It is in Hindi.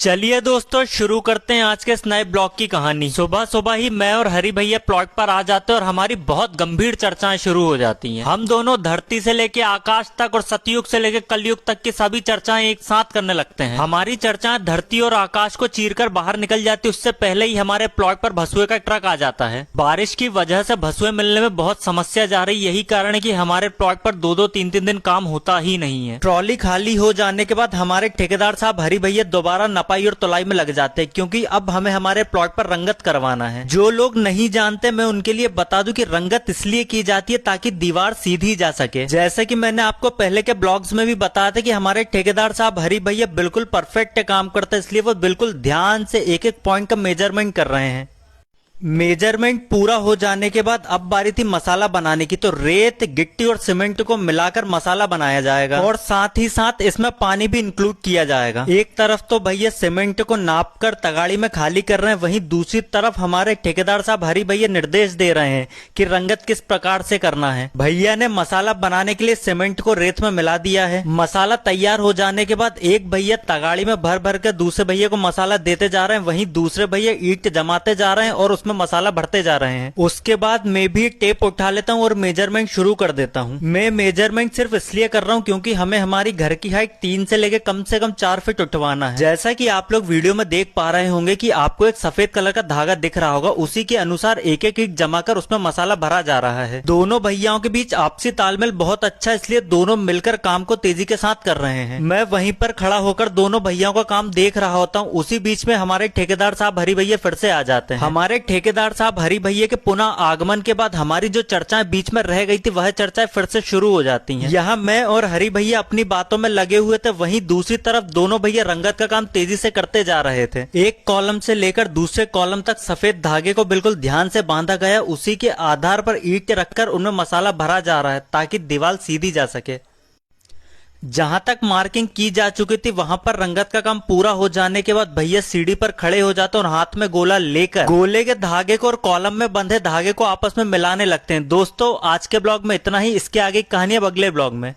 चलिए दोस्तों, शुरू करते हैं आज के इस नए ब्लॉग की कहानी। सुबह सुबह ही मैं और हरी भैया प्लॉट पर आ जाते हैं और हमारी बहुत गंभीर चर्चाएं शुरू हो जाती हैं। हम दोनों धरती से लेके आकाश तक और सतयुग से लेके कलयुग तक की सभी चर्चाएं एक साथ करने लगते हैं। हमारी चर्चाएं धरती और आकाश को चीरकर बाहर निकल जाती, उससे पहले ही हमारे प्लॉट पर भसुए का ट्रक आ जाता है। बारिश की वजह से भसुए मिलने में बहुत समस्या जा रही, यही कारण है कि हमारे प्लॉट पर दो तीन दिन काम होता ही नहीं है। ट्रॉली खाली हो जाने के बाद हमारे ठेकेदार साहब हरी भैया दोबारा नपाई और तुलाई में लग जाते हैं, क्योंकि अब हमें हमारे प्लॉट पर रंगत करवाना है। जो लोग नहीं जानते, मैं उनके लिए बता दूं कि रंगत इसलिए की जाती है ताकि दीवार सीधी जा सके। जैसे कि मैंने आपको पहले के ब्लॉग्स में भी बताया था कि हमारे ठेकेदार साहब हरी भैया बिल्कुल परफेक्ट काम करते हैं, इसलिए वो बिल्कुल ध्यान से एक एक पॉइंट का मेजरमेंट कर रहे हैं। मेजरमेंट पूरा हो जाने के बाद अब बारी थी मसाला बनाने की। तो रेत, गिट्टी और सीमेंट को मिलाकर मसाला बनाया जाएगा और साथ ही साथ इसमें पानी भी इंक्लूड किया जाएगा। एक तरफ तो भैया सीमेंट को नापकर तगाड़ी में खाली कर रहे हैं, वहीं दूसरी तरफ हमारे ठेकेदार साहब हरी भैया निर्देश दे रहे हैं कि रंगत किस प्रकार से करना है। भैया ने मसाला बनाने के लिए सीमेंट को रेत में मिला दिया है। मसाला तैयार हो जाने के बाद एक भैया तगाड़ी में भर भर कर दूसरे भैया को मसाला देते जा रहे हैं, वहीं दूसरे भैया ईंट जमाते जा रहे हैं और उसमें मसाला भरते जा रहे हैं। उसके बाद मैं भी टेप उठा लेता हूं और मेजरमेंट शुरू कर देता हूं। मैं मेजरमेंट सिर्फ इसलिए कर रहा हूं क्योंकि हमें हमारी घर की हाइट 3 से लेकर कम से कम 4 फीट उठवाना है। जैसा कि आप लोग वीडियो में देख पा रहे होंगे कि आपको एक सफेद कलर का धागा दिख रहा होगा, उसी के अनुसार एक एक ईंट जमा कर उसमें मसाला भरा जा रहा है। दोनों भैयाओं के बीच आपसी तालमेल बहुत अच्छा, इसलिए दोनों मिलकर काम को तेजी के साथ कर रहे हैं। मैं वहीं पर खड़ा होकर दोनों भैयाओं का काम देख रहा होता हूँ। उसी बीच में हमारे ठेकेदार साहब हरी भैया फिर से आ जाते हैं। हमारे ठेकेदार साहब हरी भैया के पुनः आगमन के बाद हमारी जो चर्चाएं बीच में रह गई थी, वह चर्चाएं फिर से शुरू हो जाती हैं। यहाँ मैं और हरी भैया अपनी बातों में लगे हुए थे, वहीं दूसरी तरफ दोनों भैया रंगत का काम तेजी से करते जा रहे थे। एक कॉलम से लेकर दूसरे कॉलम तक सफेद धागे को बिल्कुल ध्यान से बांधा गया, उसी के आधार पर ईंट रखकर उनमें मसाला भरा जा रहा है ताकि दीवार सीधी जा सके। जहां तक मार्किंग की जा चुकी थी वहां पर रंगत का काम पूरा हो जाने के बाद भैया सीढ़ी पर खड़े हो जाते हैं और हाथ में गोला लेकर गोले के धागे को और कॉलम में बंधे धागे को आपस में मिलाने लगते हैं। दोस्तों, आज के ब्लॉग में इतना ही। इसके आगे की कहानी अब अगले ब्लॉग में।